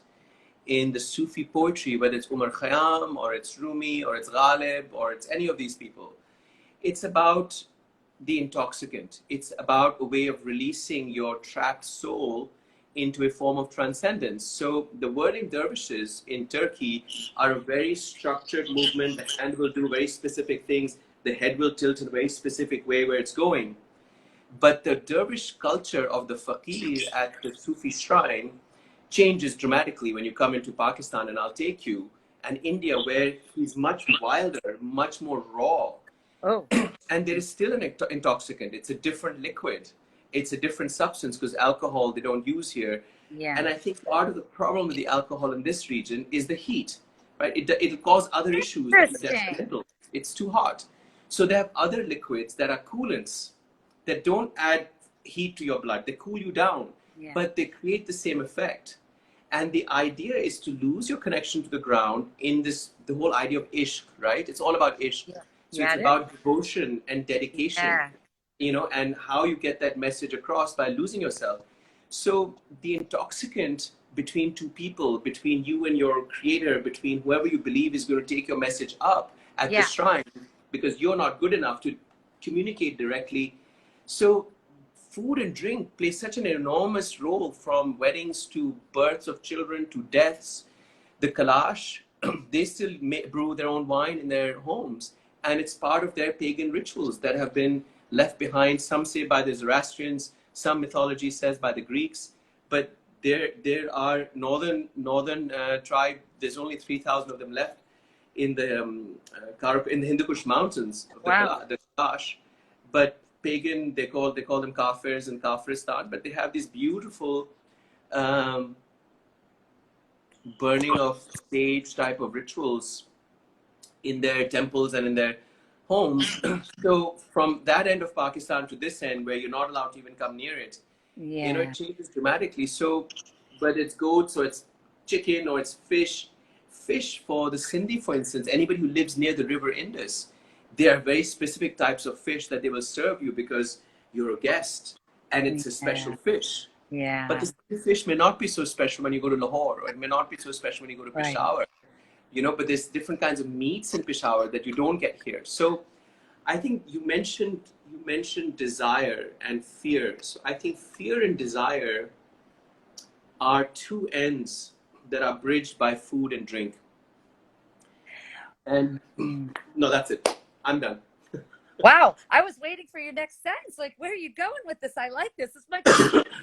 in the Sufi poetry, whether it's Umar Khayyam or it's Rumi or it's Ghalib or it's any of these people, it's about the intoxicant. It's about a way of releasing your trapped soul into a form of transcendence. So the whirling dervishes in Turkey are a very structured movement. The hand will do very specific things. The head will tilt in a very specific way where it's going. But the dervish culture of the fakir at the Sufi shrine changes dramatically when you come into Pakistan, and I'll take you, and India, where he's much wilder, much more raw. Oh, And there is still an intoxicant. It's a different liquid. It's a different substance because alcohol they don't use here. yeah. And I think part of the problem with the alcohol in this region is the heat, right? It'll cause other issues that are Interesting. detrimental. It's too hot. So they have other liquids that are coolants that don't add heat to your blood. They cool you down, Yeah. but they create the same effect. And the idea is to lose your connection to the ground in this, the whole idea of ishq, right? It's all about ishq. Yeah. So Yeah, it's it about devotion and dedication, Yeah. you know, and how you get that message across by losing yourself. So the intoxicant between two people, between you and your creator, between whoever you believe is going to take your message up at the Yeah. shrine, because you're not good enough to communicate directly. So food and drink play such an enormous role, from weddings to births of children to deaths. The Kalash, they still brew their own wine in their homes, and it's part of their pagan rituals that have been left behind. Some say by the Zoroastrians, some mythology says by the Greeks, but there are northern tribe. There's only 3,000 of them left in the in the Hindu Kush mountains of Wow. the Kalash. But pagan, they call them kafirs and kafiristan, but they have these beautiful um, burning of sage type of rituals in their temples and in their homes. So from that end of Pakistan to this end, where you're not allowed to even come near it, you know, Yeah. it changes dramatically. So whether it's goats or it's chicken or it's fish for the Sindhi, for instance, anybody who lives near the river Indus, there are very specific types of fish that they will serve you because you're a guest and it's a special Yeah. fish. But Yeah. the same fish may not be so special when you go to Lahore, or it may not be so special when you go to Right. Peshawar, you know, but there's different kinds of meats in Peshawar that you don't get here. So I think you mentioned desire and fear. So I think fear and desire are two ends that are bridged by food and drink. And Mm. no, that's it. I'm done. Wow. I was waiting for your next sentence. Like, where are you going with this? I like this. This might be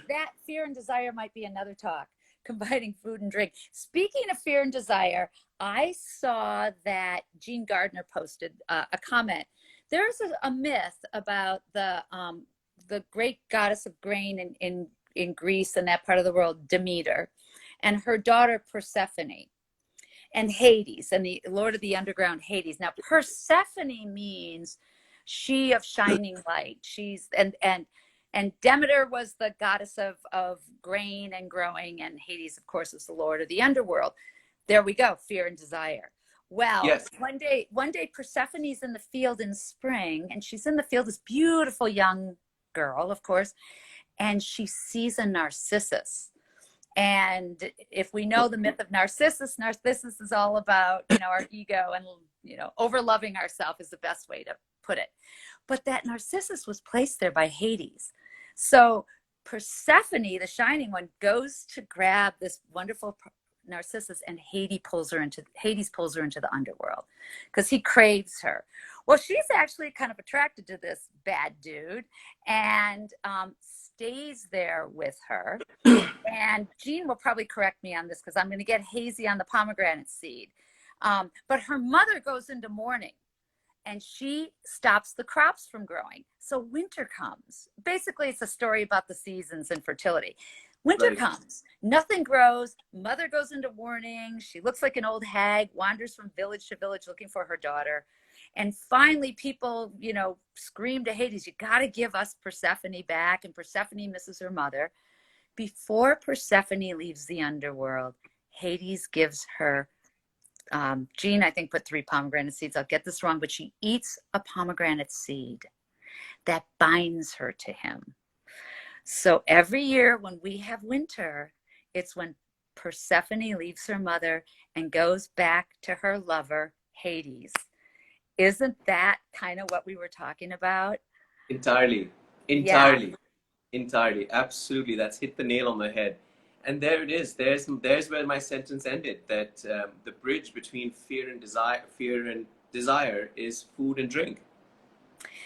that fear and desire might be another talk, combining food and drink. Speaking of fear and desire, I saw that Jean Gardner posted a comment. There's a myth about the great goddess of grain in Greece and that part of the world, Demeter, and her daughter Persephone, and Hades, and the Lord of the Underground, Hades. Now, Persephone means she of shining light. She's and Demeter was the goddess of grain and growing, and Hades, of course, is the Lord of the underworld. There we go, fear and desire. Well, Yes. one day Persephone's in the field in spring, and she's in the field, this beautiful young girl, of course, and she sees a narcissus. And if we know the myth of Narcissus is all about, our ego and, over loving ourselves is the best way to put it. But that Narcissus was placed there by Hades. So Persephone, the shining one, goes to grab this wonderful Narcissus, and Hades pulls her into the underworld because he craves her. Well, she's actually kind of attracted to this bad dude and stays there with her. And Jean will probably correct me on this because I'm going to get hazy on the pomegranate seed. But her mother goes into mourning and she stops the crops from growing. So winter comes. Basically, it's a story about the seasons and fertility. Winter comes, nothing grows. Mother goes into mourning. She looks like an old hag, wanders from village to village looking for her daughter. And finally, people, scream to Hades, you got to give us Persephone back. And Persephone misses her mother. Before Persephone leaves the underworld, Hades gives her, Jean, I think, put 3 pomegranate seeds. I'll get this wrong, but she eats a pomegranate seed that binds her to him. So every year when we have winter, it's when Persephone leaves her mother and goes back to her lover, Hades. Isn't that kind of what we were talking about? Entirely. Yeah. Entirely. Absolutely. That's hit the nail on the head. And there it is. There's where my sentence ended, that the bridge between fear and desire is food and drink.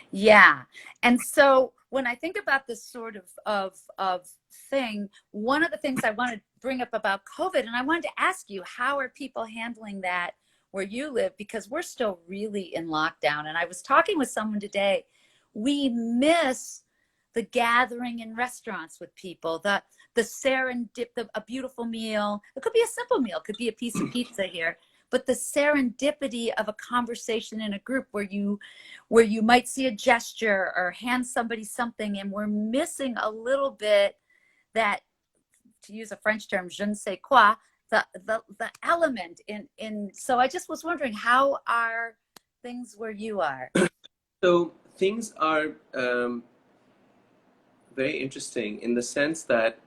Yeah. And so when I think about this sort of thing, one of the things I want to bring up about COVID, and I wanted to ask you, how are people handling that where you live? Because we're still really in lockdown. And I was talking with someone today. We miss the gathering in restaurants with people, the a beautiful meal. It could be a simple meal, it could be a piece of pizza here, but the serendipity of a conversation in a group where you might see a gesture or hand somebody something, and we're missing a little bit that, to use a French term, je ne sais quoi, the element in. So I just was wondering, how are things where you are? So things are very interesting in the sense that,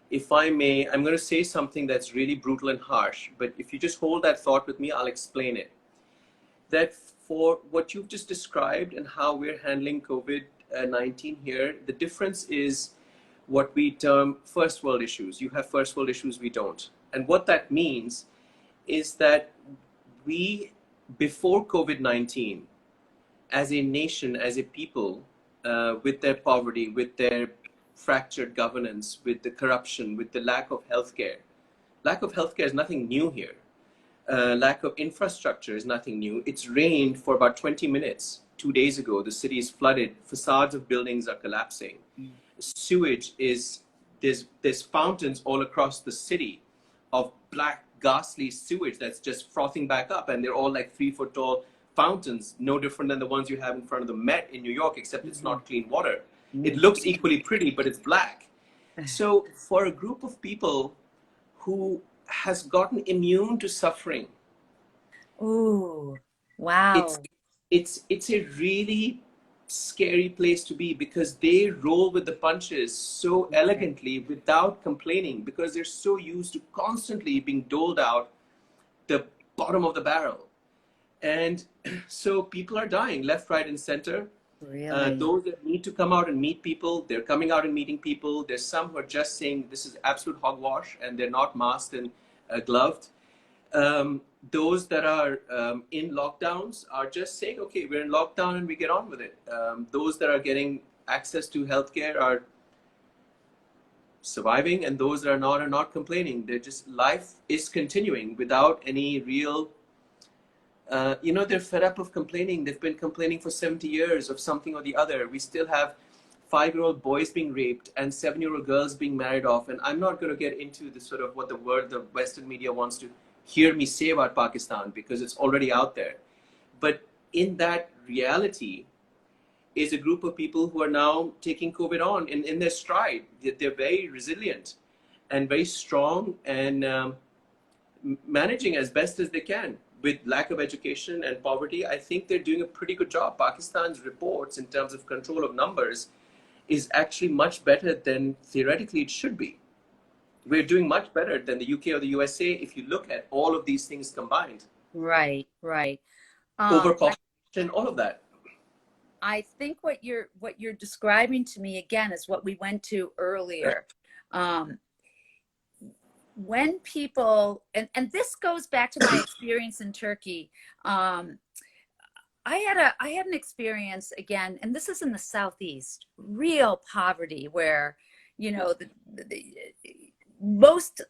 if I may, I'm going to say something that's really brutal and harsh, but if you just hold that thought with me, I'll explain it. That for what you've just described and how we're handling COVID-19 here, the difference is what we term first world issues. You have first world issues, we don't. And what that means is that we, before COVID-19, as a nation, as a people, with their poverty, with their fractured governance, with the corruption, with the lack of healthcare. Lack of healthcare is nothing new here. Lack of infrastructure is nothing new. It's rained for about 20 minutes. 2 days ago, the city is flooded. Facades of buildings are collapsing. Sewage is, there's fountains all across the city of black, ghastly sewage that's just frothing back up. And they're all like 3-foot tall fountains, no different than the ones you have in front of the Met in New York, except it's not clean water. It looks equally pretty, but it's black. So for a group of people who has gotten immune to suffering, Ooh, wow. it's a really scary place to be, because they roll with the punches so elegantly without complaining, because they're so used to constantly being doled out the bottom of the barrel. And so people are dying left, right, and center. Really? Those that need to come out and meet people, they're coming out and meeting people. There's some who are just saying this is absolute hogwash, and they're not masked and gloved. Those that are in lockdowns are just saying, okay, we're in lockdown and we get on with it. Those that are getting access to healthcare are surviving, and those that are not complaining. They're just, life is continuing without any real they're fed up of complaining. They've been complaining for 70 years of something or the other. We still have 5-year-old boys being raped and 7-year-old girls being married off. And I'm not going to get into the sort of what the Western media wants to hear me say about Pakistan, because it's already out there. But in that reality is a group of people who are now taking COVID on in their stride. They're very resilient and very strong, and managing as best as they can. With lack of education and poverty, I think they're doing a pretty good job. Pakistan's reports in terms of control of numbers is actually much better than theoretically it should be. We're doing much better than the UK or the USA if you look at all of these things combined. Right. Overpopulation, all of that. I think what you're describing to me again is what we went to earlier. when people, and this goes back to my experience in Turkey. I had an experience again, and this is in the Southeast, real poverty where, you know, the most,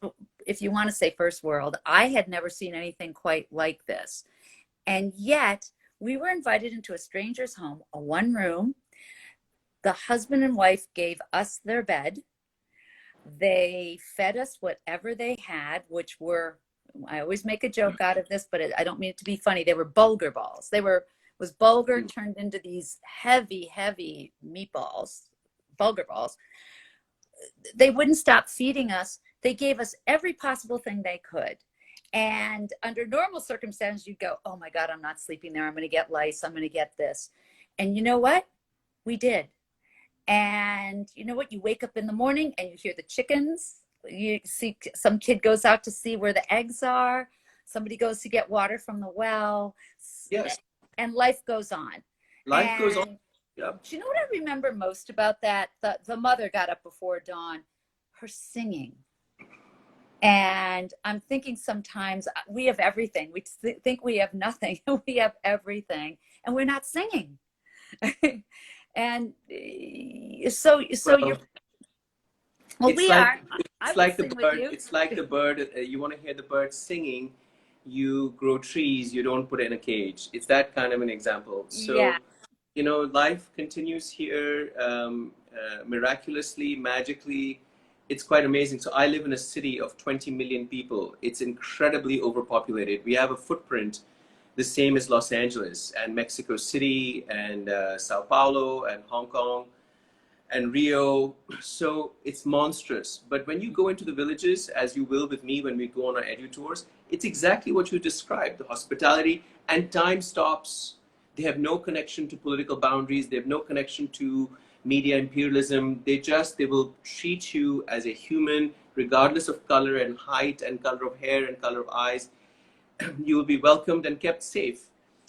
if you want to say first world, I had never seen anything quite like this. And yet we were invited into a stranger's home, a one room. The husband and wife gave us their bed. They fed us whatever they had, which were, I always make a joke out of this, but I don't mean it to be funny. They were bulgur balls. Was bulgur turned into these heavy, heavy meatballs, bulgur balls. They wouldn't stop feeding us. They gave us every possible thing they could. And under normal circumstances, you'd go, oh my God, I'm not sleeping there. I'm going to get lice. I'm going to get this. And you know what? We did. And you know what? You wake up in the morning and you hear the chickens. You see some kid goes out to see where the eggs are. Somebody goes to get water from the well. Yes. And life goes on. Life goes on. Yeah. Do you know what I remember most about that? The mother got up before dawn, her singing. And I'm thinking sometimes we have everything. We think we have nothing. We have everything. And we're not singing. And so you're, well, we are. It's like the bird. It's like the bird. You want to hear the bird singing. You grow trees. You don't put it in a cage. It's that kind of an example. So, yeah. You know, life continues here miraculously, magically. It's quite amazing. So I live in a city of 20 million people. It's incredibly overpopulated. We have a footprint the same as Los Angeles and Mexico City and Sao Paulo and Hong Kong and Rio. So it's monstrous. But when you go into the villages, as you will with me when we go on our edu tours, it's exactly what you described, the hospitality, and time stops. They have no connection to political boundaries. They have no connection to media imperialism. They will treat you as a human, regardless of color and height and color of hair and color of eyes. You will be welcomed and kept safe.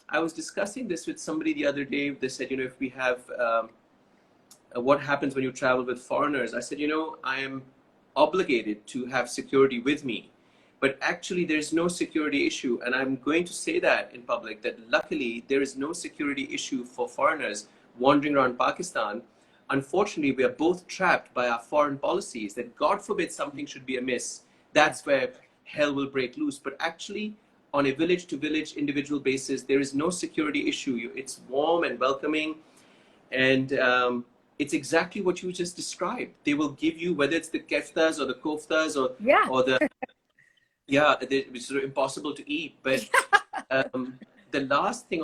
I was discussing this with somebody the other day. They said, you know, if we have, what happens when you travel with foreigners? I said, you know, I am obligated to have security with me. But actually, there's no security issue. And I'm going to say that in public, that luckily, there is no security issue for foreigners wandering around Pakistan. Unfortunately, we are both trapped by our foreign policies that God forbid something should be amiss. That's where hell will break loose. But actually, on a village to village individual basis, there is no security issue. It's warm and welcoming. And it's exactly what you just described. They will give you, whether it's the keftas or the koftas or the, it's sort of impossible to eat. But the last thing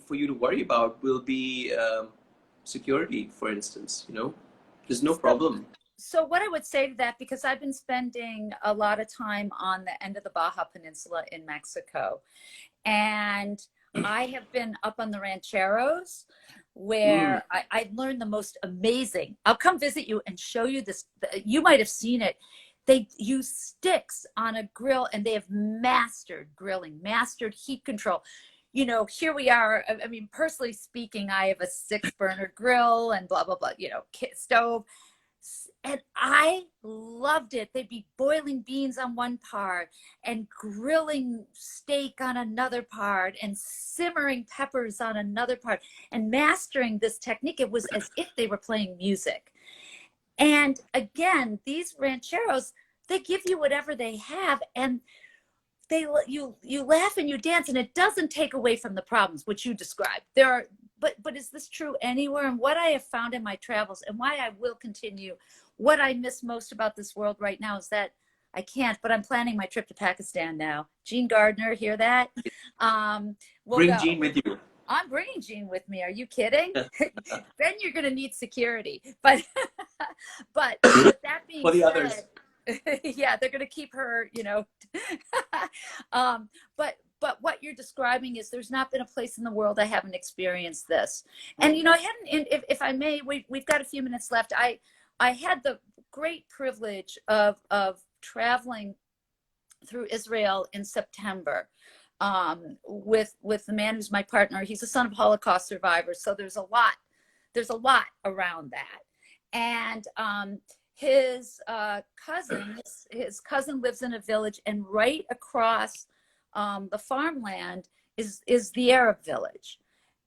for you to worry about will be security, for instance. You know, there's no problem. So what I would say to that, because I've been spending a lot of time on the end of the Baja Peninsula in Mexico, and I have been up on the rancheros where I learned the most amazing. I'll come visit you and show you this. You might have seen it. They use sticks on a grill, and they have mastered grilling, mastered heat control. You know, here we are. I mean, personally speaking, I have a 6-burner grill and blah, blah, blah, you know, stove. And I loved it. They'd be boiling beans on one part and grilling steak on another part and simmering peppers on another part and mastering this technique. It was as if they were playing music. And again, these rancheros, they give you whatever they have, and you laugh and you dance, and it doesn't take away from the problems which you described. But is this true anywhere? And what I have found in my travels, and why I will continue, what I miss most about this world right now is that I can't, but I'm planning my trip to Pakistan now. Jean Gardner, hear that? Bring Jean with you. I'm bringing Jean with me. Are you kidding? Then you're going to need security. But with that being for the said, others. Yeah, they're going to keep her, you know. But what you're describing is there's not been a place in the world I haven't experienced this. And, you know, I hadn't, if I may, we've got a few minutes left. I had the great privilege of traveling through Israel in September with the man who's my partner. He's a son of Holocaust survivors. So there's a lot around that. And his his cousin lives in a village, and right across the farmland is the Arab village.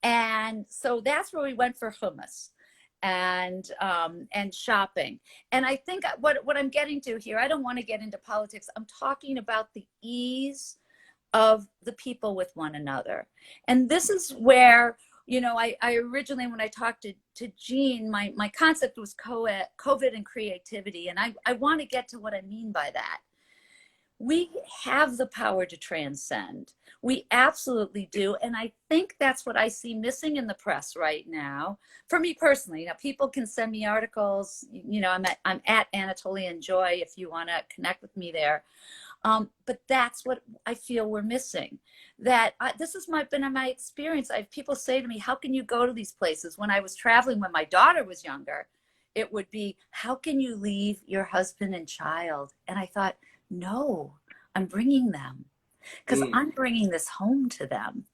And so that's where we went for hummus and shopping. And I think what I'm getting to here, I don't want to get into politics. I'm talking about the ease of the people with one another. And this is where, you know, I originally, when I talked to Jean, my concept was COVID and creativity. And I want to get to what I mean by that. We have the power to transcend. We absolutely do. And I think that's what I see missing in the press right now. For me personally, now people can send me articles, you know, I'm at Anatolian Joy if you want to connect with me there. But that's what I feel we're missing. This has been my experience. People say to me, how can you go to these places? When I was traveling, when my daughter was younger, it would be, how can you leave your husband and child? And I thought, no, I'm bringing them, because I'm bringing this home to them.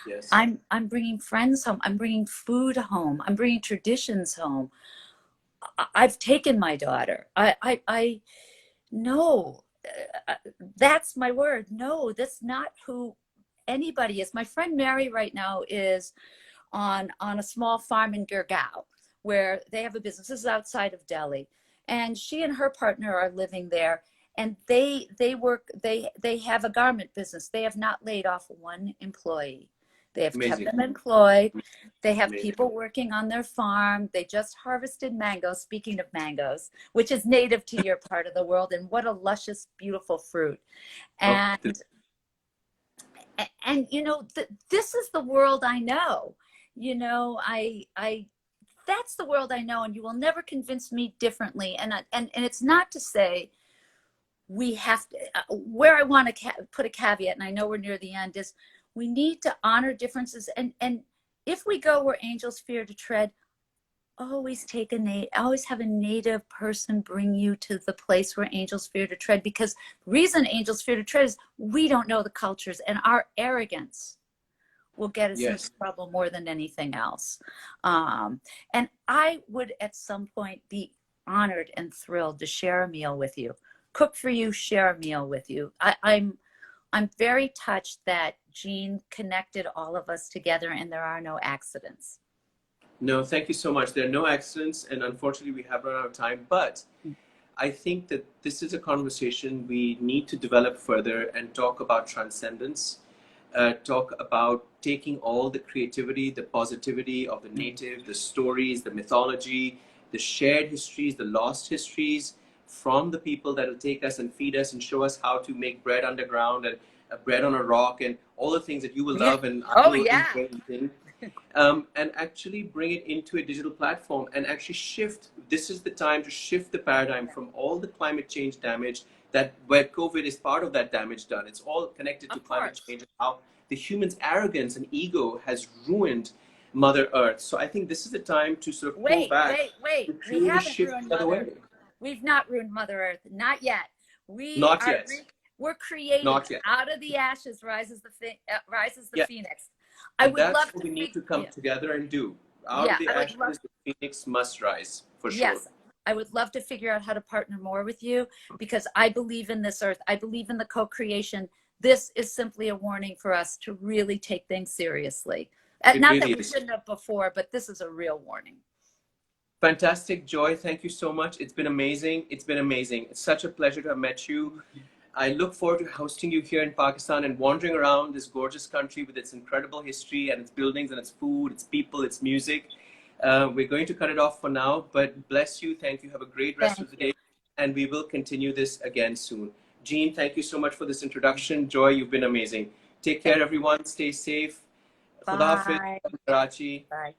Yes. I'm bringing friends home. I'm bringing food home. I'm bringing traditions home. I've taken my daughter. I no, that's my word. No, that's not who anybody is. My friend Mary right now is on a small farm in Gurgaon, where they have a business. This is outside of Delhi, and she and her partner are living there. And they have a garment business. They have not laid off one employee. They have kept them employed. They have people working on their farm. They just harvested mangoes, speaking of mangoes, which is native to your part of the world. And what a luscious, beautiful fruit. And you know, this is the world I know. You know, that's the world I know, and you will never convince me differently. And it's not to say we have to, where I want to put a caveat, and I know we're near the end, is we need to honor differences. And if we go where angels fear to tread, always have a native person bring you to the place where angels fear to tread, because the reason angels fear to tread is we don't know the cultures, and our arrogance will get us into trouble more than anything else. And I would at some point be honored and thrilled to share a meal with you, cook for you, share a meal with you. I'm very touched that Jean connected all of us together, and there are no accidents. No, thank you so much. There are no accidents, and unfortunately we have run out of time, but I think that this is a conversation we need to develop further and talk about transcendence, talk about taking all the creativity, the positivity of the native, the stories, the mythology, the shared histories, the lost histories from the people that will take us and feed us and show us how to make bread underground and bread on a rock and all the things that you will love and I will enjoy. And actually bring it into a digital platform and actually shift. This is the time to shift the paradigm from all the climate change damage where COVID is part of that damage done. It's all connected to climate change and how the human's arrogance and ego has ruined Mother Earth. So I think this is the time to sort of pull back. Wait. We haven't ruined Mother Earth. We've not ruined Mother Earth. Not yet. We're creating. Not yet. Out of the ashes rises the phoenix. That's what we need to come together and do. Out of the ashes, the phoenix must rise, for sure. Yes, I would love to figure out how to partner more with you, because I believe in this earth. I believe in the co-creation. This is simply a warning for us to really take things seriously. Not that we shouldn't have before, but this is a real warning. Fantastic, Joy. Thank you so much. It's been amazing. It's been amazing. It's such a pleasure to have met you. I look forward to hosting you here in Pakistan and wandering around this gorgeous country with its incredible history and its buildings and its food, its people, its music. We're going to cut it off for now, but bless you. Thank you. Have a great rest of the day. And we will continue this again soon. Jean, thank you so much for this introduction. Joy, you've been amazing. Take care, everyone. Stay safe. Bye. Khuda Hafiz, Karachi. Bye.